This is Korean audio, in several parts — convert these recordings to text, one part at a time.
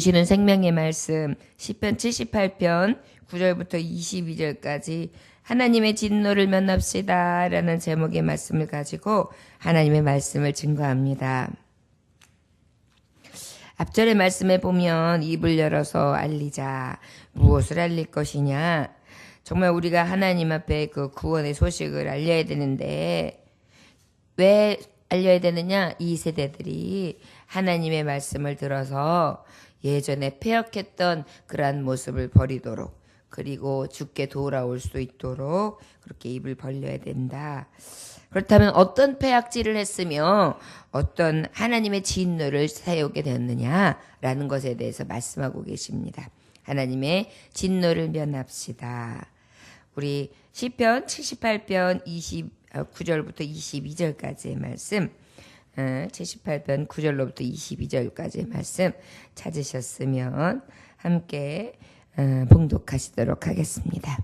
주시는 생명의 말씀 시편 78편 9절부터 22절까지 하나님의 진노를 면합시다 라는 제목의 말씀을 가지고 하나님의 말씀을 증거합니다. 앞절의 말씀에 보면 입을 열어서 알리자. 무엇을 알릴 것이냐? 정말 우리가 하나님 앞에 그 구원의 소식을 알려야 되는데 왜 알려야 되느냐? 이 세대들이 하나님의 말씀을 들어서 예전에 패역했던 그러한 모습을 버리도록 그리고 주께 돌아올 수 있도록 그렇게 입을 벌려야 된다. 그렇다면 어떤 패악질을 했으며 어떤 하나님의 진노를 사용하게 되었느냐라는 것에 대해서 말씀하고 계십니다. 하나님의 진노를 면합시다. 우리 시편 78편 9절부터 22절까지의 말씀 78편 9절로부터 22절까지의 말씀 찾으셨으면 함께 봉독하시도록 하겠습니다.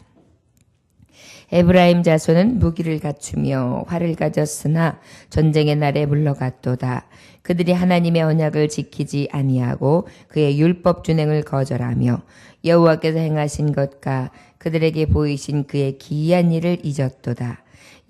에브라임 자손은 무기를 갖추며 활을 가졌으나 전쟁의 날에 물러갔도다. 그들이 하나님의 언약을 지키지 아니하고 그의 율법 준행을 거절하며 여호와께서 행하신 것과 그들에게 보이신 그의 기이한 일을 잊었도다.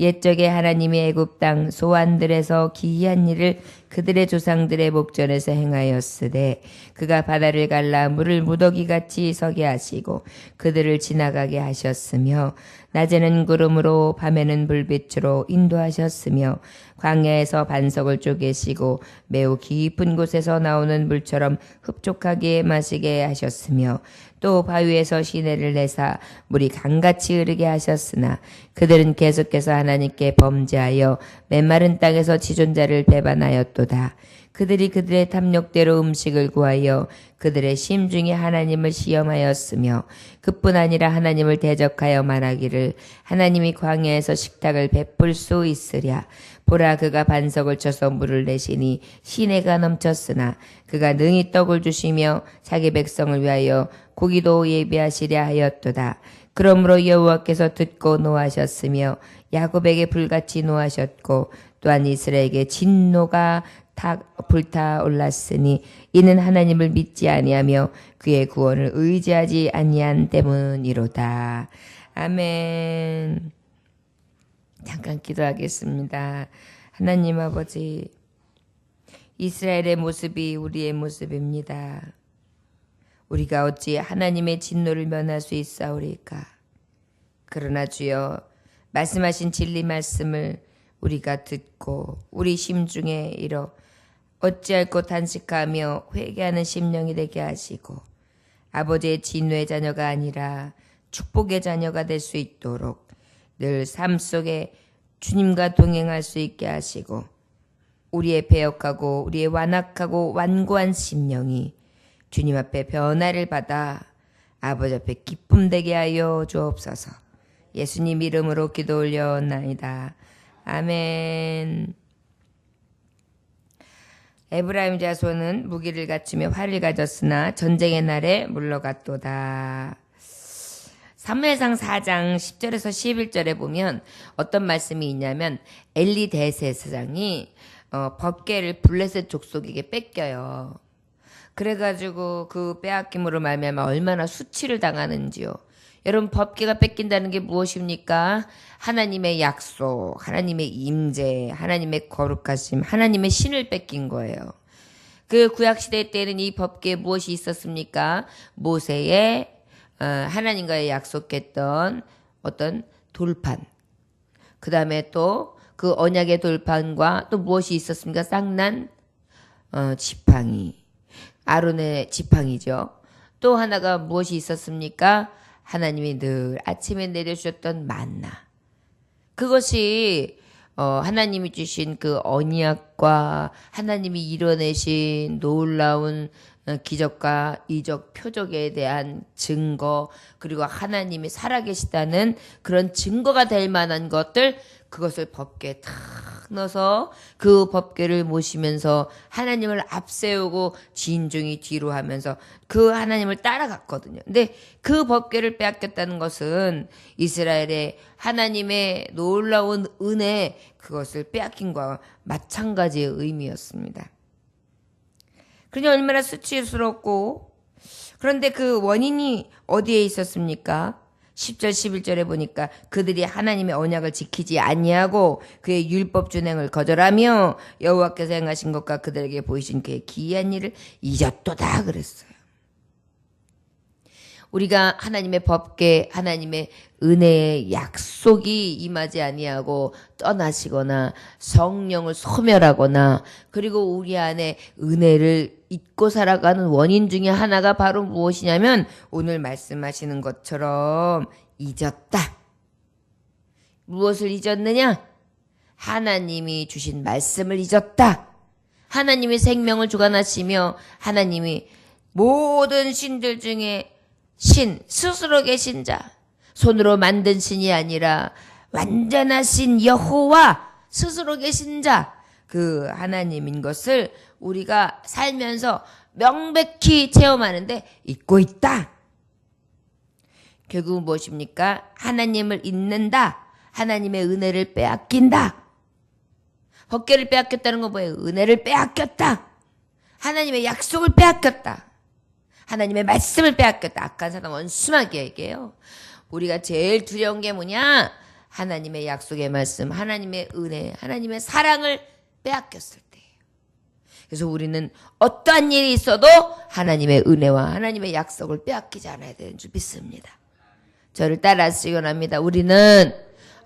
옛적에 하나님이 애굽 땅 소안들에서 기이한 일을 그들의 조상들의 목전에서 행하였으되 그가 바다를 갈라 물을 무더기같이 서게 하시고 그들을 지나가게 하셨으며 낮에는 구름으로 밤에는 불빛으로 인도하셨으며 광야에서 반석을 쪼개시고 매우 깊은 곳에서 나오는 물처럼 흡족하게 마시게 하셨으며 또 바위에서 시내를 내사 물이 강같이 흐르게 하셨으나 그들은 계속해서 하나님께 범죄하여 메마른 땅에서 지존자를 배반하였도다. 그들이 그들의 탐욕대로 음식을 구하여 그들의 심중에 하나님을 시험하였으며 그뿐 아니라 하나님을 대적하여 말하기를 하나님이 광야에서 식탁을 베풀 수 있으랴. 보라 그가 반석을 쳐서 물을 내시니 시내가 넘쳤으나 그가 능히 떡을 주시며 자기 백성을 위하여 고기도 예비하시려 하였도다. 그러므로 여호와께서 듣고 노하셨으며 야곱에게 불같이 노하셨고 또한 이스라엘에게 진노가 불타올랐으니 이는 하나님을 믿지 아니하며 그의 구원을 의지하지 아니한 때문이로다. 아멘. 잠깐 기도하겠습니다. 하나님 아버지, 이스라엘의 모습이 우리의 모습입니다. 우리가 어찌 하나님의 진노를 면할 수 있사오리까? 그러나 주여 말씀하신 진리 말씀을 우리가 듣고 우리 심중에 이뤄 어찌할꼬 단식하며 회개하는 심령이 되게 하시고 아버지의 진노의 자녀가 아니라 축복의 자녀가 될 수 있도록 늘 삶 속에 주님과 동행할 수 있게 하시고 우리의 배역하고 우리의 완악하고 완고한 심령이 주님 앞에 변화를 받아 아버지 앞에 기쁨 되게 하여 주옵소서. 예수님 이름으로 기도 올려나이다. 아멘. 에브라임 자손은 무기를 갖추며 활을 가졌으나 전쟁의 날에 물러갔도다. 사무엘상 4장 10절에서 11절에 보면 어떤 말씀이 있냐면 엘리 대제사장이 법궤를 블레셋 족속에게 뺏겨요. 그래가지고 그 빼앗김으로 말미암아 얼마나 수치를 당하는지요. 여러분 법궤가 뺏긴다는 게 무엇입니까? 하나님의 약속, 하나님의 임재, 하나님의 거룩하심, 하나님의 신을 뺏긴 거예요. 그 구약시대 때는 이 법궤에 무엇이 있었습니까? 모세의 하나님과의 약속했던 어떤 돌판, 그 다음에 또 그 언약의 돌판과 또 무엇이 있었습니까? 쌍난 지팡이, 아론의 지팡이죠. 또 하나가 무엇이 있었습니까? 하나님이 늘 아침에 내려주셨던 만나. 그것이 하나님이 주신 그 언약과 하나님이 이뤄내신 놀라운 기적과 이적 표적에 대한 증거, 그리고 하나님이 살아계시다는 그런 증거가 될 만한 것들, 그것을 법궤에 탁 넣어서 그 법궤를 모시면서 하나님을 앞세우고 진중히 뒤로 하면서 그 하나님을 따라갔거든요. 근데 그 법궤를 빼앗겼다는 것은 이스라엘의 하나님의 놀라운 은혜, 그것을 빼앗긴 것과 마찬가지의 의미였습니다. 그러니 얼마나 수치스럽고 그런데 그 원인이 어디에 있었습니까? 10절 11절에 보니까 그들이 하나님의 언약을 지키지 아니하고 그의 율법 준행을 거절하며 여호와께서 행하신 것과 그들에게 보이신 그의 기이한 일을 잊었도다 그랬어요. 우리가 하나님의 법궤, 하나님의 은혜의 약속이 임하지 아니하고 떠나시거나 성령을 소멸하거나 그리고 우리 안에 은혜를 잊고 살아가는 원인 중에 하나가 바로 무엇이냐면 오늘 말씀하시는 것처럼 잊었다. 무엇을 잊었느냐? 하나님이 주신 말씀을 잊었다. 하나님이 생명을 주관하시며 하나님이 모든 신들 중에 신, 스스로 계신 자, 손으로 만든 신이 아니라 완전하신 여호와, 스스로 계신 자, 그 하나님인 것을 우리가 살면서 명백히 체험하는데 잊고 있다. 결국은 무엇입니까? 하나님을 잊는다. 하나님의 은혜를 빼앗긴다. 법궤를 빼앗겼다는 건 뭐예요? 은혜를 빼앗겼다. 하나님의 약속을 빼앗겼다. 하나님의 말씀을 빼앗겼다. 악한 사단 원수마귀 얘기해요. 우리가 제일 두려운 게 뭐냐? 하나님의 약속의 말씀, 하나님의 은혜, 하나님의 사랑을 빼앗겼을 때예요. 그래서 우리는 어떠한 일이 있어도 하나님의 은혜와 하나님의 약속을 빼앗기지 않아야 되는 줄 믿습니다. 저를 따라 시원합니다. 우리는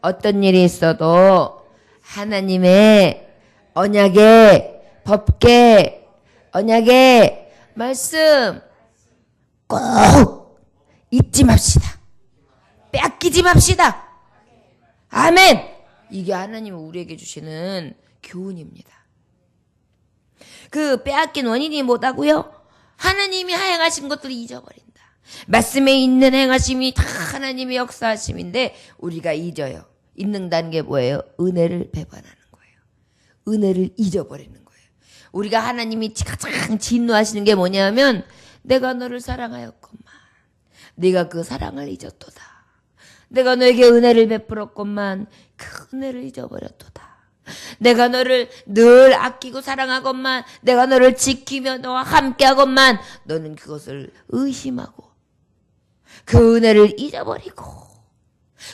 어떤 일이 있어도 하나님의 언약의 법궤, 언약의 말씀 꼭 잊지 맙시다. 빼앗기지 맙시다. 아멘. 이게 하나님이 우리에게 주시는 교훈입니다. 그 빼앗긴 원인이 뭐다고요? 하나님이 행하신 것들을 잊어버린다. 말씀에 있는 행하심이 다 하나님의 역사하심인데 우리가 잊어요. 잊는다는 게 뭐예요? 은혜를 배반하는 거예요. 은혜를 잊어버리는 거예요. 우리가 하나님이 가장 진노하시는 게 뭐냐면 내가 너를 사랑하였건만 네가 그 사랑을 잊었도다. 내가 너에게 은혜를 베풀었건만 그 은혜를 잊어버렸도다. 내가 너를 늘 아끼고 사랑하건만 내가 너를 지키며 너와 함께하건만 너는 그것을 의심하고 그 은혜를 잊어버리고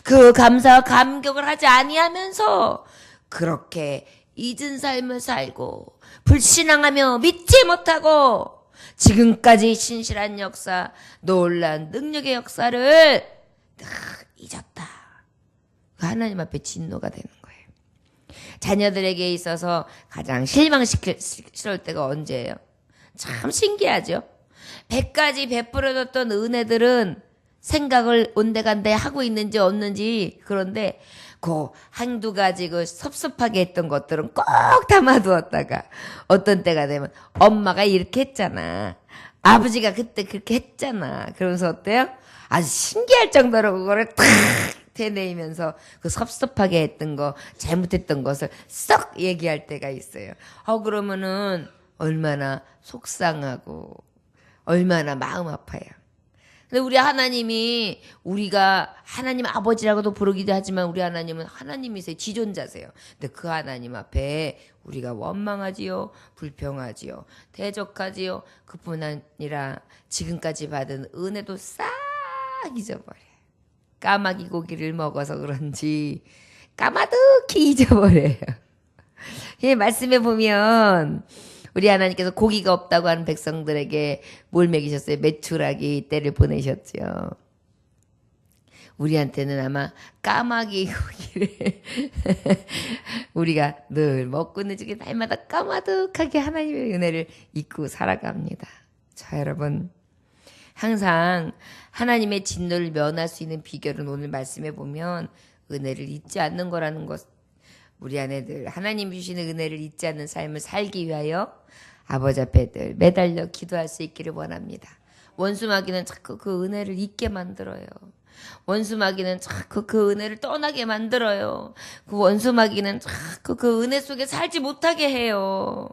그 감사와 감격을 하지 아니하면서 그렇게 잊은 삶을 살고 불신앙하며 믿지 못하고 지금까지 신실한 역사, 놀라운 능력의 역사를 다 잊었다. 하나님 앞에 진노가 되는 거예요. 자녀들에게 있어서 가장 실망시킬 때가 언제예요? 참 신기하죠. 100가지 베풀어줬던 은혜들은 생각을 온데간데 하고 있는지 없는지 그런데 그 한두 가지 그 섭섭하게 했던 것들은 꼭 담아두었다가 어떤 때가 되면 엄마가 이렇게 했잖아. 아버지가 그때 그렇게 했잖아. 그러면서 어때요? 아주 신기할 정도로 그거를 탁 되뇌이면서 그 섭섭하게 했던 거, 잘못했던 것을 썩 얘기할 때가 있어요. 그러면은 얼마나 속상하고 얼마나 마음 아파요. 근데 우리 하나님이 우리가 하나님 아버지라고도 부르기도 하지만 우리 하나님은 하나님이세요. 지존자세요. 근데 그 하나님 앞에 우리가 원망하지요. 불평하지요. 대적하지요. 그뿐 아니라 지금까지 받은 은혜도 싹 잊어버려요. 까마귀 고기를 먹어서 그런지 까마득히 잊어버려요. 예, 말씀에 보면 우리 하나님께서 고기가 없다고 하는 백성들에게 뭘 먹이셨어요? 메추라기 떼를 보내셨죠. 우리한테는 아마 까마귀 고기를 우리가 늘 먹고는 중에 날마다 까마득하게 하나님의 은혜를 잊고 살아갑니다. 자, 여러분 항상 하나님의 진노를 면할 수 있는 비결은 오늘 말씀해 보면 은혜를 잊지 않는 거라는 것. 우리 안에 늘 하나님 주시는 은혜를 잊지 않는 삶을 살기 위하여 아버지 앞에 늘 매달려 기도할 수 있기를 원합니다. 원수마귀는 자꾸 그 은혜를 잊게 만들어요. 원수마귀는 자꾸 그 은혜를 떠나게 만들어요. 그 원수마귀는 자꾸 그 은혜 속에 살지 못하게 해요.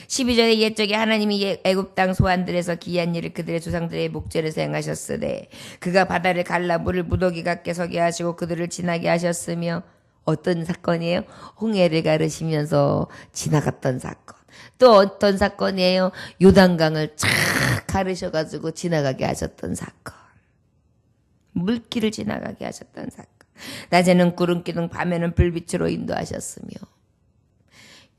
12절에 옛적에 하나님이 애굽 땅 소환들에서 기이한 일을 그들의 조상들의 목전에서 행하셨으되 그가 바다를 갈라 물을 무더기 같게 서게 하시고 그들을 지나게 하셨으며 어떤 사건이에요? 홍해를 가르시면서 지나갔던 사건. 또 어떤 사건이에요? 요단강을 쫙 가르셔가지고 지나가게 하셨던 사건. 물길을 지나가게 하셨던 사건. 낮에는 구름 기둥, 밤에는 불빛으로 인도하셨으며,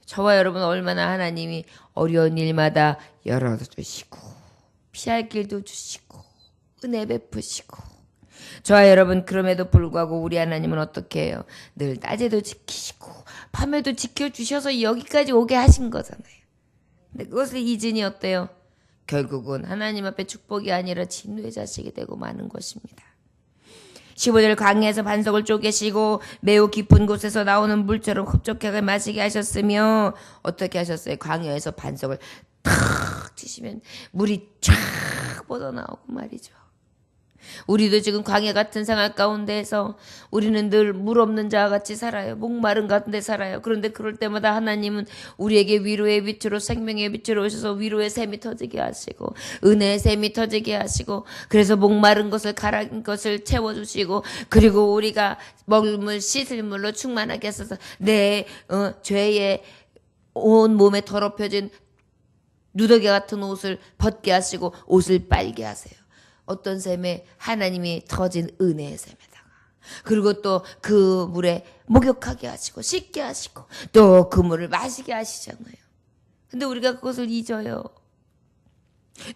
저와 여러분 얼마나 하나님이 어려운 일마다 열어주시고 피할 길도 주시고 은혜 베푸시고. 저와 여러분 그럼에도 불구하고 우리 하나님은 어떻게 해요? 늘 낮에도 지키시고 밤에도 지켜주셔서 여기까지 오게 하신 거잖아요. 근데 그것을 잊으니 어때요? 결국은 하나님 앞에 축복이 아니라 진노의 자식이 되고 마는 것입니다. 15절 광야에서 반석을 쪼개시고 매우 깊은 곳에서 나오는 물처럼 흡족하게 마시게 하셨으며, 어떻게 하셨어요? 광야에서 반석을 탁 치시면 물이 쫙 뻗어나오고 말이죠. 우리도 지금 광야 같은 생활 가운데에서 우리는 늘 물 없는 자와 같이 살아요. 목마른 가운데 살아요. 그런데 그럴 때마다 하나님은 우리에게 위로의 빛으로, 생명의 빛으로 오셔서 위로의 샘이 터지게 하시고 은혜의 샘이 터지게 하시고, 그래서 목마른 것을 가라앉은 것을 채워주시고, 그리고 우리가 먹을 물 씻을 물로 충만하게 하셔서 내 죄에 온 몸에 더럽혀진 누더기 같은 옷을 벗게 하시고 옷을 빨게 하세요. 어떤 샘에? 하나님이 터진 은혜의 샘에다가. 그리고 또 그 물에 목욕하게 하시고 씻게 하시고 또 그 물을 마시게 하시잖아요. 근데 우리가 그것을 잊어요.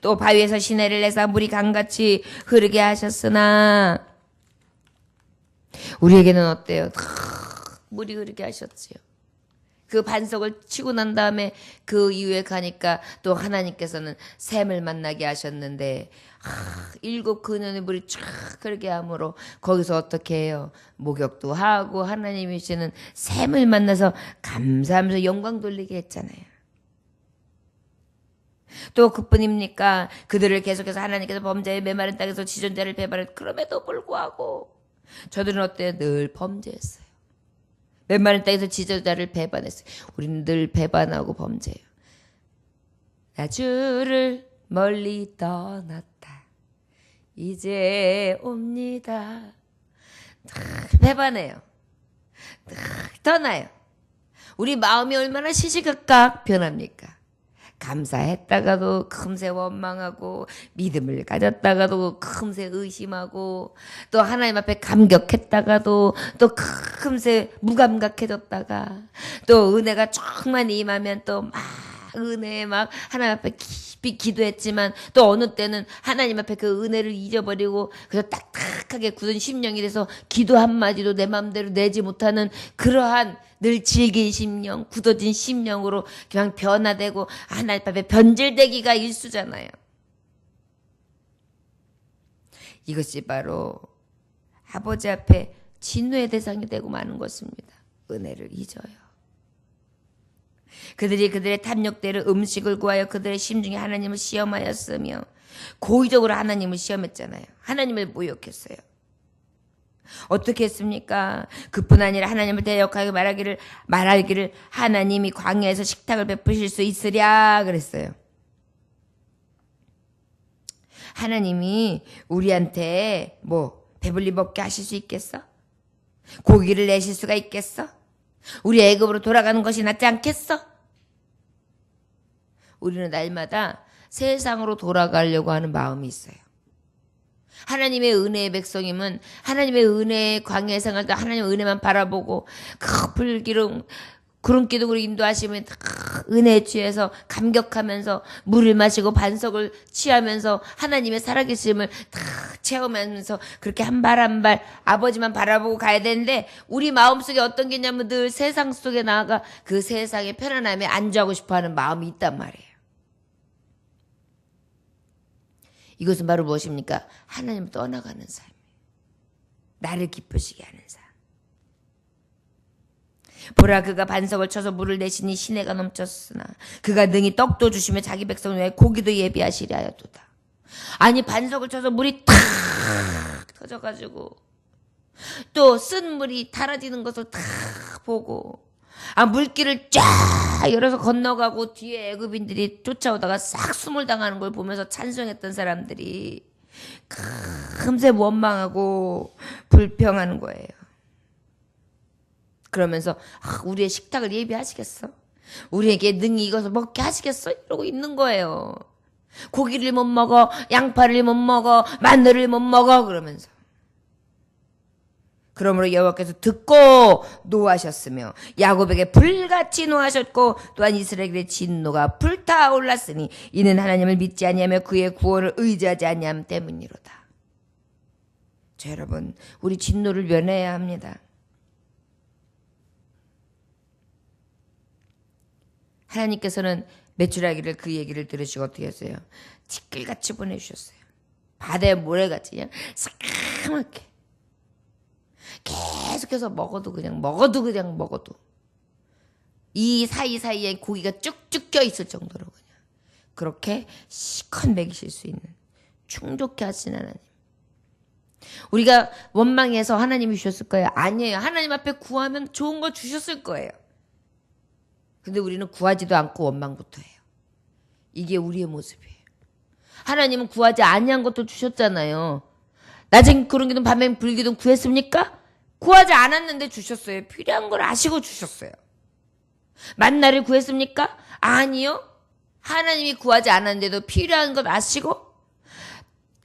또 바위에서 시내를 내사 물이 강같이 흐르게 하셨으나 우리에게는 어때요? 물이 흐르게 하셨지요. 그 반석을 치고 난 다음에 그 이후에 가니까 또 하나님께서는 샘을 만나게 하셨는데, 7 근원의 물이 쫙 흐르게 함으로 거기서 어떻게 해요? 목욕도 하고 하나님이시는 샘을 만나서 감사하면서 영광 돌리게 했잖아요. 또 그뿐입니까? 그들을 계속해서 하나님께서 범죄의 메마른 땅에서 지존자를 배반을, 그럼에도 불구하고 저들은 어때요? 늘 범죄했어요. 메마른 땅에서 지존자를 배반했어요. 우리는 늘 배반하고 범죄해요. 나 주를 멀리 떠났다 이제 옵니다. 배반해요. 떠나요. 우리 마음이 얼마나 시시각각 변합니까? 감사했다가도 금세 원망하고, 믿음을 가졌다가도 금세 의심하고, 또 하나님 앞에 감격했다가도 또 금세 무감각해졌다가, 또 은혜가 조금만 임하면 또 막 은혜에 막 하나님 앞에 깊이 기도했지만 또 어느 때는 하나님 앞에 그 은혜를 잊어버리고 그래서 딱딱하게 굳은 심령이 돼서 기도 한마디도 내 마음대로 내지 못하는 그러한 늘 질긴 심령, 굳어진 심령으로 그냥 변화되고 하나님 앞에 변질되기가 일수잖아요. 이것이 바로 아버지 앞에 진노의 대상이 되고 마는 것입니다. 은혜를 잊어요. 그들이 그들의 탐욕대로 음식을 구하여 그들의 심중에 하나님을 시험하였으며, 고의적으로 하나님을 시험했잖아요. 하나님을 모욕했어요. 어떻게 했습니까? 그뿐 아니라 하나님을 대역하게 말하기를 하나님이 광야에서 식탁을 베푸실 수 있으랴 그랬어요. 하나님이 우리한테 배불리 먹게 하실 수 있겠어? 고기를 내실 수가 있겠어? 우리 애굽으로 돌아가는 것이 낫지 않겠어? 우리는 날마다 세상으로 돌아가려고 하는 마음이 있어요. 하나님의 은혜의 백성임은 하나님의 은혜의 광야의 생활도 하나님의 은혜만 바라보고 그 불기름 구름 기둥으로 인도하시면 은혜에 취해서 감격하면서 물을 마시고 반석을 취하면서 하나님의 살아계심을 다 체험하면서 그렇게 한 발 한 발 아버지만 바라보고 가야 되는데, 우리 마음속에 어떤 게 있냐면 늘 세상 속에 나아가 그 세상의 편안함에 안주하고 싶어하는 마음이 있단 말이에요. 이것은 바로 무엇입니까? 하나님을 떠나가는 삶이에요. 나를 기쁘시게 하는 삶. 보라, 그가 반석을 쳐서 물을 내시니 시내가 넘쳤으나 그가 능히 떡도 주시며 자기 백성을 위해 고기도 예비하시려 하였도다. 아니, 반석을 쳐서 물이 탁 터져가지고 또 쓴 물이 달아지는 것을 탁 보고, 물길을 쫙 열어서 건너가고 뒤에 애굽인들이 쫓아오다가 싹 수물 당하는 걸 보면서 찬송했던 사람들이 금세 원망하고 불평하는 거예요. 그러면서 우리의 식탁을 예비하시겠어? 우리에게 능히 이것을 먹게 하시겠어? 이러고 있는 거예요. 고기를 못 먹어, 양파를 못 먹어, 마늘을 못 먹어 그러면서. 그러므로 여호와께서 듣고 노하셨으며 야곱에게 불같이 노하셨고 또한 이스라엘의 진노가 불타올랐으니 이는 하나님을 믿지 아니하며 그의 구원을 의지하지 아니함 때문이로다. 자, 여러분, 우리 진노를 면해야 합니다. 하나님께서는 메추라기를 그 얘기를 들으시고 어떻게 했어요? 티끌같이 보내주셨어요. 바다의 모래같이 그냥 새까맣게. 계속해서 먹어도 이 사이사이에 고기가 쭉쭉 껴있을 정도로 그냥 그렇게 시컷 먹이실 수 있는 충족케 하신 하나님. 우리가 원망해서 하나님이 주셨을 거예요? 아니에요. 하나님 앞에 구하면 좋은 거 주셨을 거예요. 근데 우리는 구하지도 않고 원망부터 해요. 이게 우리의 모습이에요. 하나님은 구하지 아니한 것도 주셨잖아요. 낮엔 구름기둥 밤엔 불기둥 구했습니까? 구하지 않았는데 주셨어요. 필요한 걸 아시고 주셨어요. 만나를 구했습니까? 아니요. 하나님이 구하지 않았는데도 필요한 것 아시고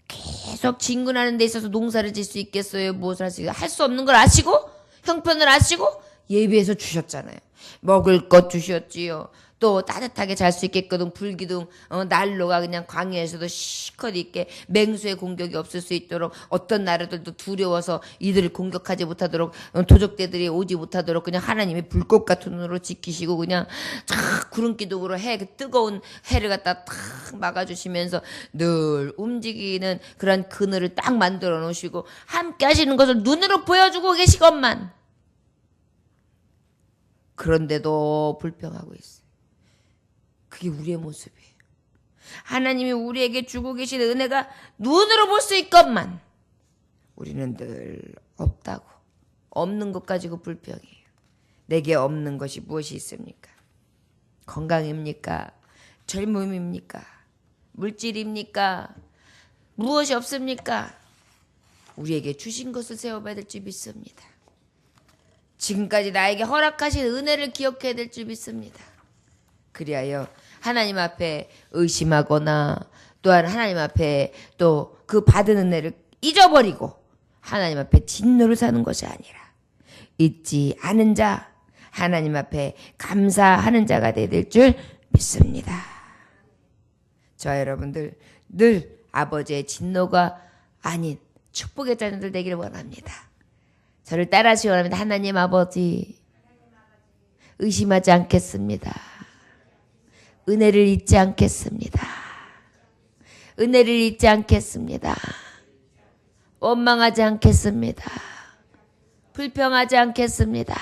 계속 진군하는 데 있어서 농사를 질 수 있겠어요? 무엇을 할 수 있어요? 할 수 없는 걸 아시고 형편을 아시고 예비해서 주셨잖아요. 먹을 것 주셨지요. 또 따뜻하게 잘 수 있게끔 불기둥 난로가 그냥 광야에서도 시컷 있게 맹수의 공격이 없을 수 있도록 어떤 나라들도 두려워서 이들을 공격하지 못하도록 도적대들이 오지 못하도록 그냥 하나님이 불꽃 같은 눈으로 지키시고 그냥 탁 구름기둥으로 뜨거운 해를 갖다 탁 막아주시면서 늘 움직이는 그런 그늘을 딱 만들어 놓으시고 함께 하시는 것을 눈으로 보여주고 계시건만 그런데도 불평하고 있어요. 그게 우리의 모습이에요. 하나님이 우리에게 주고 계신 은혜가 눈으로 볼 수 있건만 우리는 늘 없다고 없는 것 가지고 불평해요. 내게 없는 것이 무엇이 있습니까? 건강입니까? 젊음입니까? 물질입니까? 무엇이 없습니까? 우리에게 주신 것을 세워봐야 될 줄 믿습니다. 지금까지 나에게 허락하신 은혜를 기억해야 될 줄 믿습니다. 그리하여 하나님 앞에 의심하거나 또한 하나님 앞에 또 그 받은 은혜를 잊어버리고 하나님 앞에 진노를 사는 것이 아니라 잊지 않은 자, 하나님 앞에 감사하는 자가 되어야 될 줄 믿습니다. 저 여러분들 늘 아버지의 진노가 아닌 축복의 자녀들 되기를 원합니다. 저를 따라하시기 원합니다. 하나님 아버지 의심하지 않겠습니다. 은혜를 잊지 않겠습니다. 은혜를 잊지 않겠습니다. 원망하지 않겠습니다. 불평하지 않겠습니다.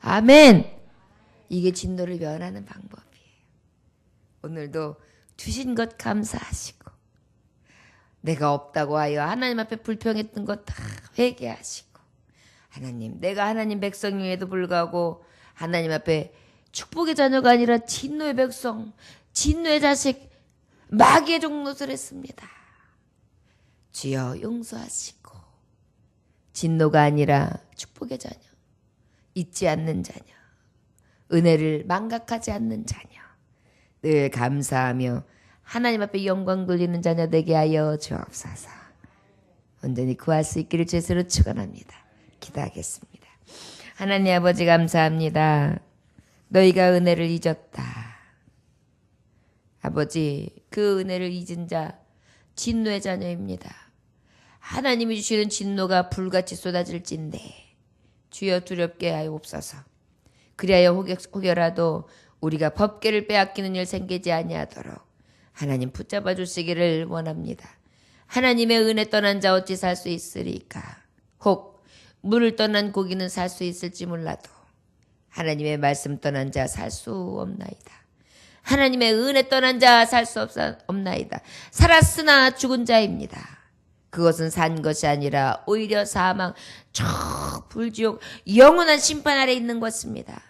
아멘. 이게 진노를 면하는 방법이에요. 오늘도 주신 것 감사하시고 내가 없다고 하여 하나님 앞에 불평했던 것 다 회개하시고 하나님, 내가 하나님 백성임에도 불구하고 하나님 앞에 축복의 자녀가 아니라 진노의 백성, 진노의 자식, 마귀의 종노릇을 했습니다. 주여 용서하시고 진노가 아니라 축복의 자녀, 잊지 않는 자녀, 은혜를 망각하지 않는 자녀, 늘 감사하며 하나님 앞에 영광 돌리는 자녀 되게 하여 주옵소서. 온전히 구할 수 있기를 주로 축원합니다. 기도하겠습니다. 하나님 아버지 감사합니다. 너희가 은혜를 잊었다. 아버지, 그 은혜를 잊은 자 진노의 자녀입니다. 하나님이 주시는 진노가 불같이 쏟아질진데 주여 두렵게 하옵소서. 그리하여 혹여라도 우리가 법궤를 빼앗기는 일 생기지 아니하도록 하나님 붙잡아 주시기를 원합니다. 하나님의 은혜 떠난 자 어찌 살 수 있으리까? 혹 물을 떠난 고기는 살 수 있을지 몰라도 하나님의 말씀 떠난 자 살 수 없나이다. 하나님의 은혜 떠난 자 살 수 없나이다. 살았으나 죽은 자입니다. 그것은 산 것이 아니라 오히려 사망, 저 불지옥, 영원한 심판 아래 있는 것입니다.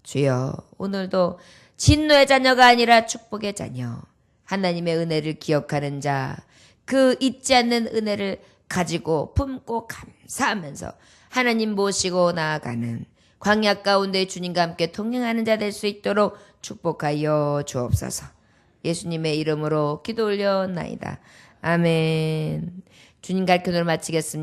주여, 오늘도 진노의 자녀가 아니라 축복의 자녀, 하나님의 은혜를 기억하는 자, 그 잊지 않는 은혜를 가지고 품고 감사하면서 하나님 모시고 나아가는 광야 가운데 주님과 함께 동행하는 자 될 수 있도록 축복하여 주옵소서. 예수님의 이름으로 기도 올려나이다. 아멘. 주님 가르침으로 마치겠습니다.